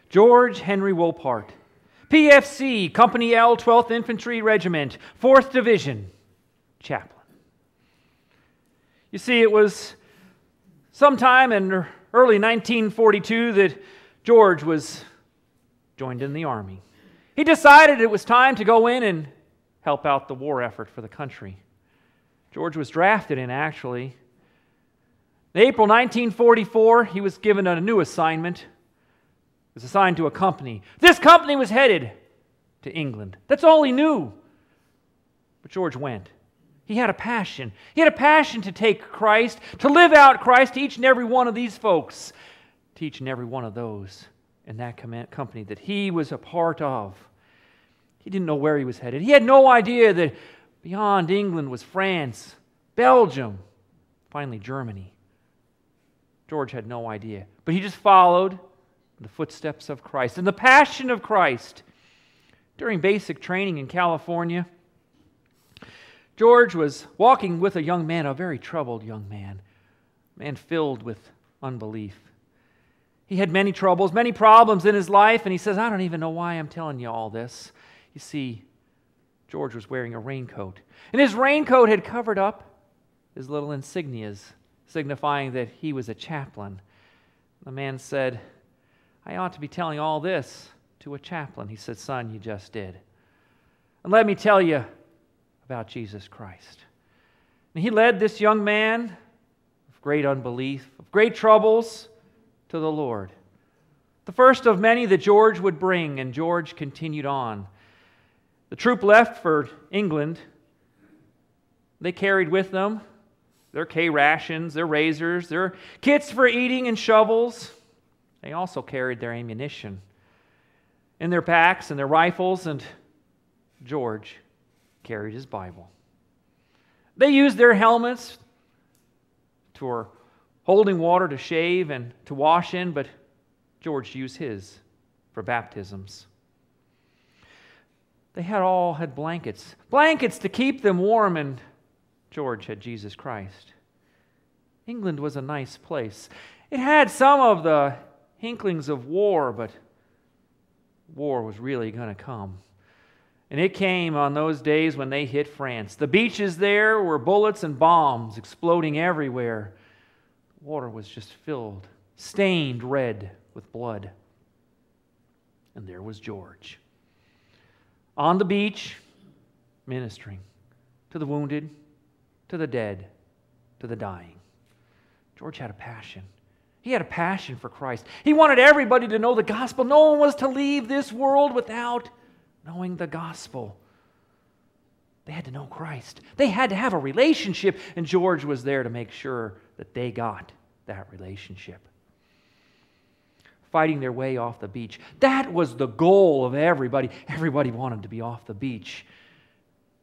George Henry Wolpart, PFC, Company L, 12th Infantry Regiment, 4th Division, chaplain. You see, it was sometime in early 1942 that George was joined in the Army. He decided it was time to go in and help out the war effort for the country. George was drafted in, actually. In April 1944, he was given a new assignment. He was assigned to a company. This company was headed to England. That's all he knew. But George went. He had a passion. He had a passion to take Christ, to live out Christ to each and every one of these folks, to each and every one of those in that company that he was a part of. He didn't know where he was headed. He had no idea that beyond England was France, Belgium, finally Germany. George had no idea. But he just followed the footsteps of Christ and the passion of Christ. During basic training in California, George was walking with a young man, a very troubled young man, a man filled with unbelief. He had many troubles, many problems in his life, and he says, I don't even know why I'm telling you all this. You see, George was wearing a raincoat, and his raincoat had covered up his little insignias, signifying that he was a chaplain. The man said, I ought to be telling all this to a chaplain. He said, son, you just did. And let me tell you about Jesus Christ. And he led this young man of great unbelief, of great troubles, to the Lord. The first of many that George would bring, and George continued on. The troop left for England. They carried with them their K rations, their razors, their kits for eating and shovels. They also carried their ammunition in their packs and their rifles, and George carried his Bible. They used their helmets for holding water to shave and to wash in, but George used his for baptisms. They all had blankets to keep them warm, and George had Jesus Christ. England was a nice place. It had some of the inklings of war, but war was really going to come. And it came on those days when they hit France. The beaches there were bullets and bombs exploding everywhere. The water was just filled, stained red with blood. And there was George on the beach, ministering to the wounded, to the dead, to the dying. George had a passion. He had a passion for Christ. He wanted everybody to know the gospel. No one was to leave this world without knowing the gospel. They had to know Christ. They had to have a relationship, and George was there to make sure that they got that relationship. Fighting their way off the beach. That was the goal of everybody. Everybody wanted to be off the beach.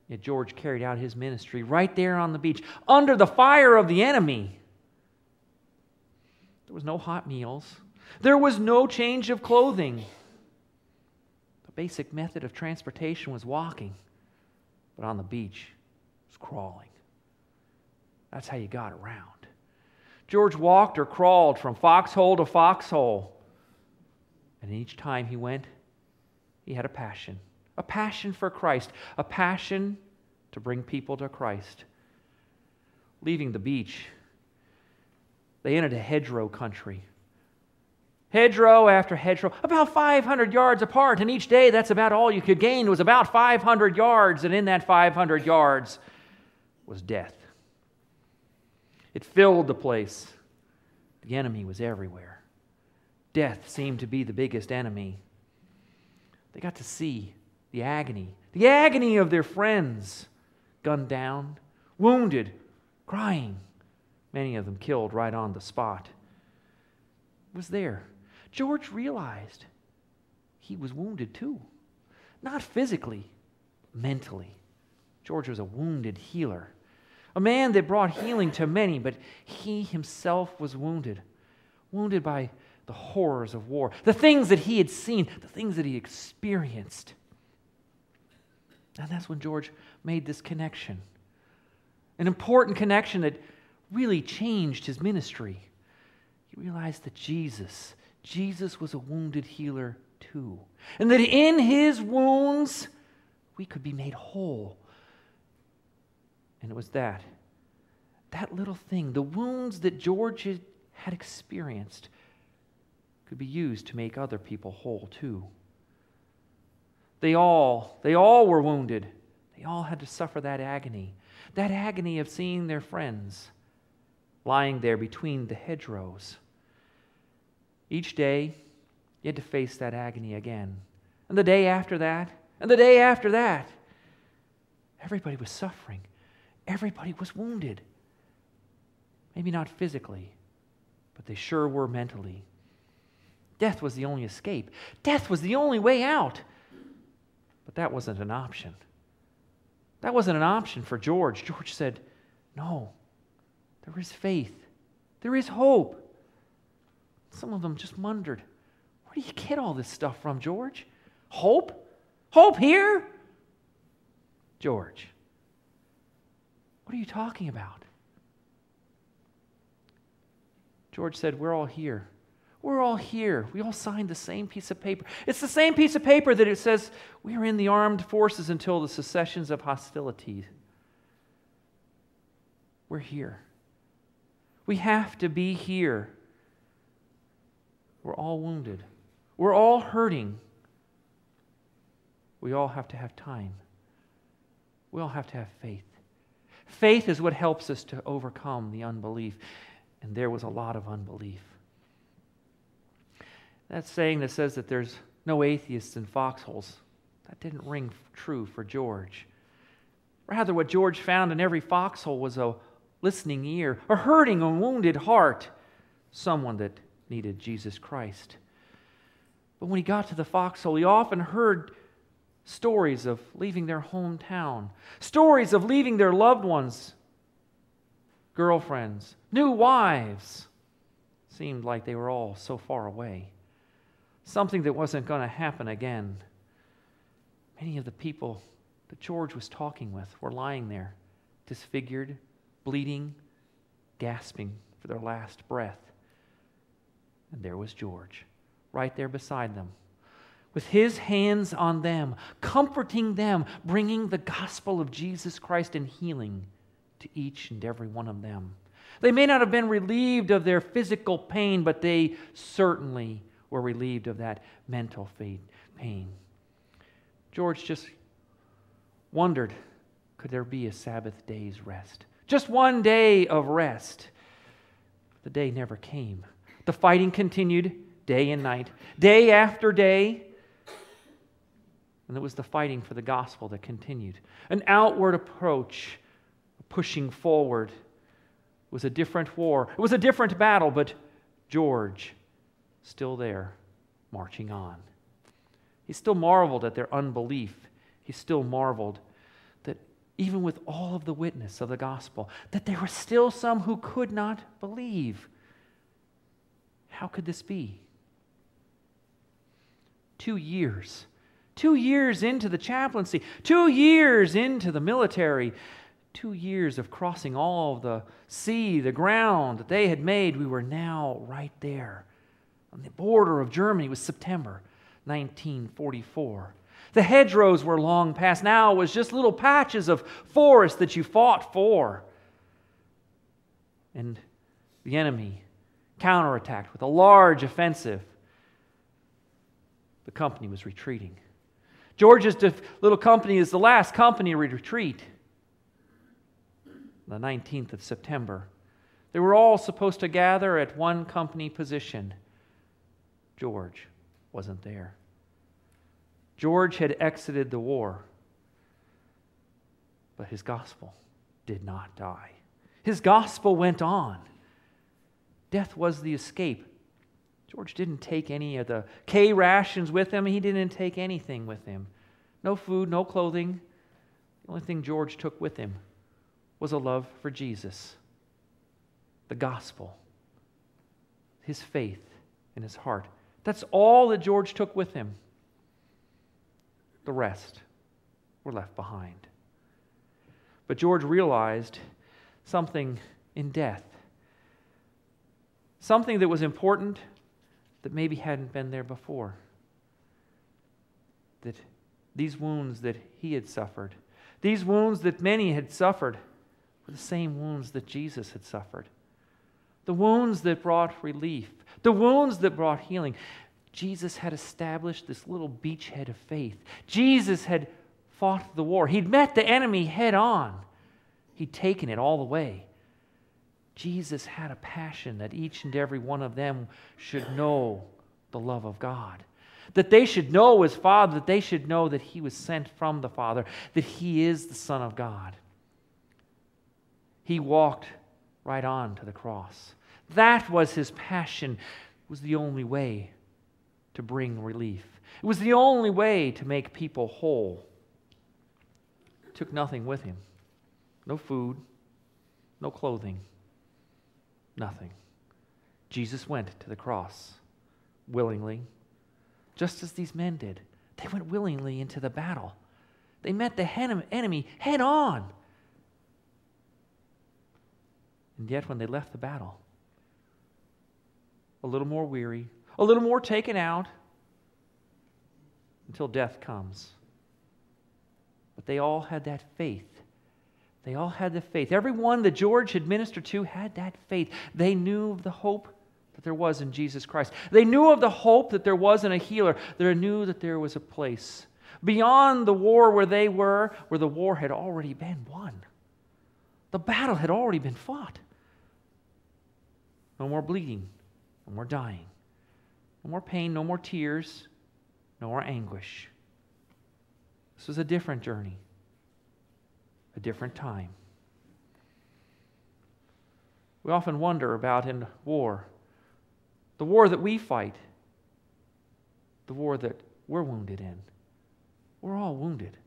Yet George carried out his ministry right there on the beach, under the fire of the enemy. There was no hot meals. There was no change of clothing. The basic method of transportation was walking, but on the beach was crawling. That's how you got around. George walked or crawled from foxhole to foxhole. And each time he went, he had a passion for Christ, a passion to bring people to Christ. Leaving the beach, they entered a hedgerow country. Hedgerow after hedgerow, about 500 yards apart, and each day that's about all you could gain was about 500 yards, and in that 500 yards was death. It filled the place. The enemy was everywhere. Death seemed to be the biggest enemy. They got to see the agony of their friends, gunned down, wounded, crying, many of them killed right on the spot. It was there. George realized he was wounded too. Not physically, mentally. George was a wounded healer. A man that brought healing to many, but he himself was wounded. Wounded by the horrors of war, the things that he had seen, the things that he experienced. And that's when George made this connection. An important connection that really changed his ministry. He realized that Jesus Jesus was a wounded healer too. And that in his wounds, we could be made whole. And it was that little thing, the wounds that George had experienced, could be used to make other people whole too. They all were wounded. They all had to suffer that agony of seeing their friends lying there between the hedgerows. Each day, you had to face that agony again. And the day after that, and the day after that. Everybody was suffering. Everybody was wounded. Maybe not physically, but they sure were mentally. Death was the only escape. Death was the only way out. But that wasn't an option. That wasn't an option for George. George said, no, there is faith. There is hope. Some of them just wondered, where do you get all this stuff from, George? Hope? Hope here? George, what are you talking about? George said, we're all here. We're all here. We all signed the same piece of paper. It's the same piece of paper that it says we are in the armed forces until the cessations of hostility. We're here. We have to be here. We're all wounded. We're all hurting. We all have to have time. We all have to have faith. Faith is what helps us to overcome the unbelief. And there was a lot of unbelief. That saying that says that there's no atheists in foxholes, that didn't ring true for George. Rather, what George found in every foxhole was a listening ear, a hurting and wounded heart, someone that needed Jesus Christ. But when he got to the foxhole, he often heard stories of leaving their hometown, stories of leaving their loved ones, girlfriends, new wives. Seemed like they were all so far away. Something that wasn't going to happen again. Many of the people that George was talking with were lying there, disfigured, bleeding, gasping for their last breath. And there was George, right there beside them, with his hands on them, comforting them, bringing the gospel of Jesus Christ and healing to each and every one of them. They may not have been relieved of their physical pain, but they certainly were relieved of that mental pain. George just wondered, could there be a Sabbath day's rest? Just one day of rest. The day never came. The fighting continued day and night, day after day. And it was the fighting for the gospel that continued. An outward approach, pushing forward. It was a different war. It was a different battle, but George still there, marching on. He still marveled at their unbelief. He still marveled that even with all of the witness of the gospel, that there were still some who could not believe. How could this be? 2 years. 2 years into the chaplaincy. 2 years into the military. 2 years of crossing all of the sea, the ground that they had made. We were now right there. On the border of Germany. It was September 1944. The hedgerows were long past. Now it was just little patches of forest that you fought for. And the enemy counterattacked with a large offensive. The company was retreating. George's little company is the last company to retreat. The 19th of September. They were all supposed to gather at one company position. George wasn't there. George had exited the war, but his gospel did not die. His gospel went on. Death was the escape. George didn't take any of the K rations with him. He didn't take anything with him. No food, no clothing. The only thing George took with him was a love for Jesus, the gospel, his faith in his heart. That's all that George took with him. The rest were left behind. But George realized something in death. Something that was important that maybe hadn't been there before. That these wounds that he had suffered, these wounds that many had suffered, were the same wounds that Jesus had suffered. The wounds that brought relief, the wounds that brought healing. Jesus had established this little beachhead of faith. Jesus had fought the war. He'd met the enemy head on. He'd taken it all the way. Jesus had a passion that each and every one of them should know the love of God. That they should know His Father, that they should know that He was sent from the Father, that He is the Son of God. He walked right on to the cross. That was His passion. It was the only way to bring relief. It was the only way to make people whole. He took nothing with Him. No food, no clothing, nothing. Jesus went to the cross willingly, just as these men did. They went willingly into the battle. They met the enemy head on. And yet when they left the battle, a little more weary, a little more taken out, until death comes. But they all had that faith. They all had the faith. Everyone that George had ministered to had that faith. They knew of the hope that there was in Jesus Christ. They knew of the hope that there was in a healer. They knew that there was a place beyond the war where they were, where the war had already been won. The battle had already been fought. No more bleeding, no more dying, no more pain, no more tears, no more anguish. This was a different journey, a different time. We often wonder about in war, the war that we fight, the war that we're wounded in. We're all wounded.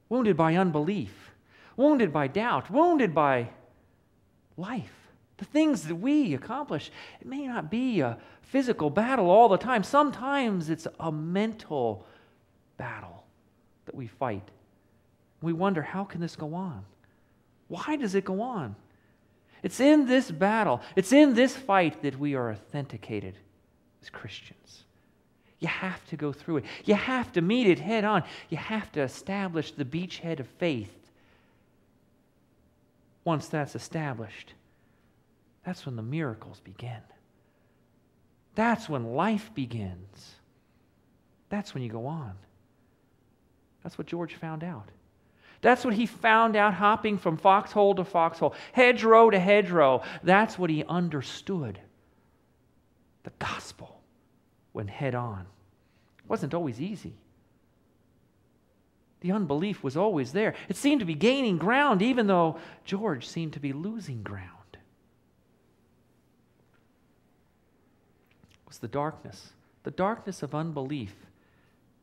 Wounded by unbelief, wounded by doubt, wounded by life. The things that we accomplish, it may not be a physical battle all the time. Sometimes it's a mental battle that we fight. We wonder, how can this go on? Why does it go on? It's in this battle, it's in this fight that we are authenticated as Christians. You have to go through it. You have to meet it head on. You have to establish the beachhead of faith. Once that's established, that's when the miracles begin. That's when life begins. That's when you go on. That's what George found out. That's what he found out hopping from foxhole to foxhole, hedgerow to hedgerow. That's what he understood. The gospel went head on. It wasn't always easy. The unbelief was always there. It seemed to be gaining ground, even though George seemed to be losing ground. It was the darkness of unbelief.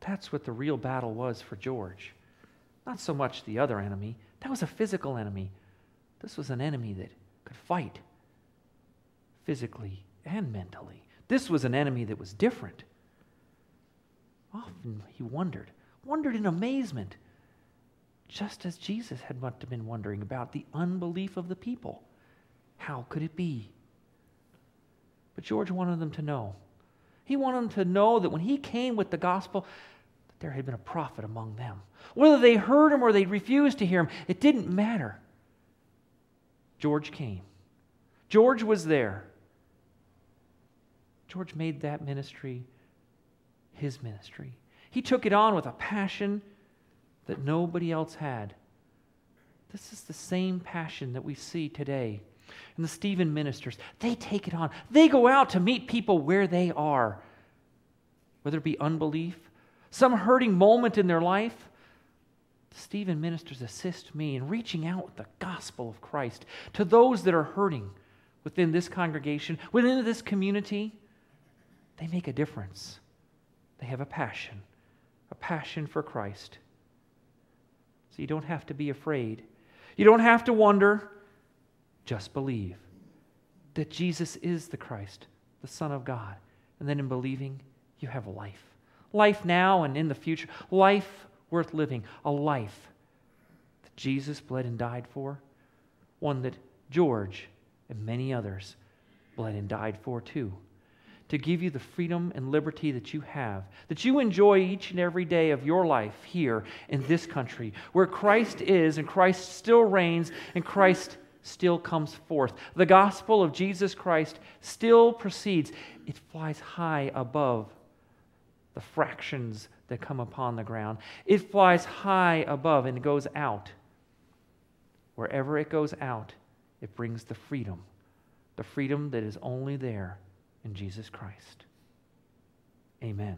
That's what the real battle was for George. Not so much the other enemy. That was a physical enemy. This was an enemy that could fight physically and mentally. This was an enemy that was different. Often he wondered in amazement, just as Jesus had must have been wondering about the unbelief of the people. How could it be? But George wanted them to know. He wanted them to know that when he came with the gospel, that there had been a prophet among them. Whether they heard him or they refused to hear him, it didn't matter. George came. George was there. George made that ministry his ministry. He took it on with a passion that nobody else had. This is the same passion that we see today. And the Stephen ministers, they take it on. They go out to meet people where they are. Whether it be unbelief, some hurting moment in their life, the Stephen ministers assist me in reaching out with the gospel of Christ to those that are hurting within this congregation, within this community. They make a difference. They have a passion for Christ. So you don't have to be afraid. You don't have to wonder. Just believe that Jesus is the Christ, the Son of God. And then in believing, you have a life. Life now and in the future. Life worth living. A life that Jesus bled and died for. One that George and many others bled and died for too. to give you the freedom and liberty that you have, that you enjoy each and every day of your life here in this country, where Christ is and Christ still reigns and Christ still comes forth. The gospel of Jesus Christ still proceeds. It flies high above the fractions that come upon the ground. It flies high above and goes out. Wherever it goes out, it brings the freedom that is only there in Jesus Christ. Amen.